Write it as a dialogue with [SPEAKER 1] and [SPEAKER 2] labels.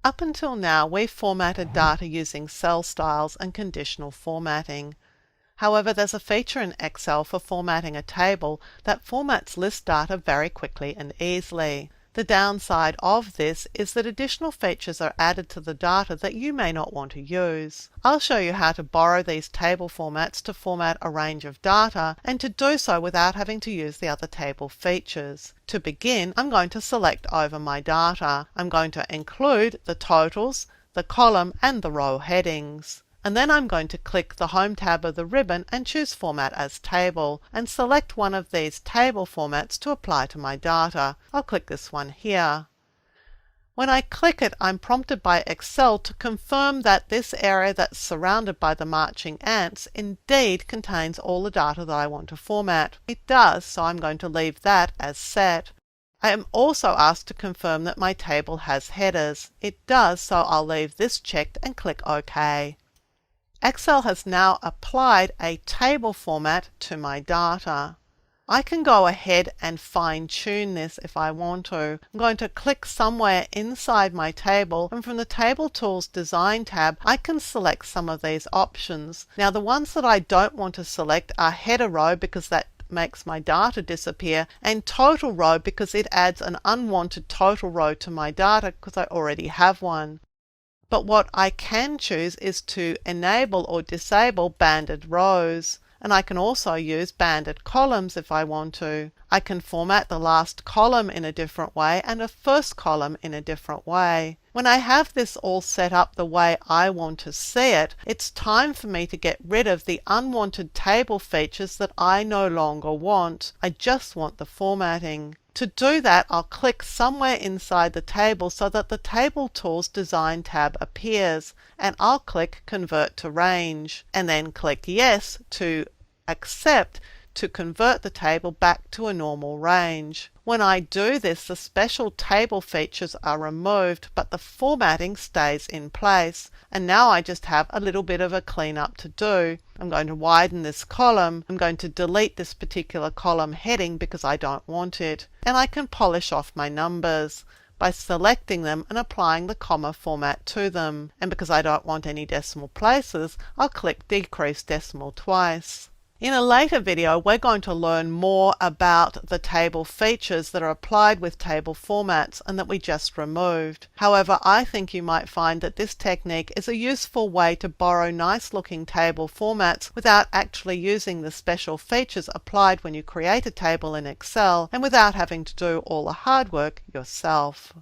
[SPEAKER 1] Up until now, we've formatted data using cell styles and conditional formatting. However, there's a feature in Excel for formatting a table that formats list data very quickly and easily. The downside of this is that additional features are added to the data that you may not want to use. I'll show you how to borrow these table formats to format a range of data and to do so without having to use the other table features. To begin, I'm going to select over my data. I'm going to include the totals, the column and the row headings. And then I'm going to click the Home tab of the ribbon and choose Format as Table and select one of these table formats to apply to my data. I'll click this one here. When I click it, I'm prompted by Excel to confirm that this area that's surrounded by the marching ants indeed contains all the data that I want to format. It does, so I'm going to leave that as set. I am also asked to confirm that my table has headers. It does, so I'll leave this checked and click OK. Excel has now applied a table format to my data. I can go ahead and fine-tune this if I want to. I'm going to click somewhere inside my table, and from the Table Tools Design tab, I can select some of these options. Now, the ones that I don't want to select are header row because that makes my data disappear, and total row because it adds an unwanted total row to my data because I already have one. But what I can choose is to enable or disable banded rows. And I can also use banded columns if I want to. I can format the last column in a different way and a first column in a different way. When I have this all set up the way I want to see it, it's time for me to get rid of the unwanted table features that I no longer want. I just want the formatting. To do that, I'll click somewhere inside the table so that the Table Tools Design tab appears, and I'll click Convert to Range, and then click Yes to accept to convert the table back to a normal range. When I do this, the special table features are removed, but the formatting stays in place. And now I just have a little bit of a cleanup to do. I'm going to widen this column. I'm going to delete this particular column heading because I don't want it. And I can polish off my numbers by selecting them and applying the comma format to them. And because I don't want any decimal places, I'll click Decrease Decimal twice. In a later video, we're going to learn more about the table features that are applied with table formats and that we just removed. However, I think you might find that this technique is a useful way to borrow nice looking table formats without actually using the special features applied when you create a table in Excel and without having to do all the hard work yourself.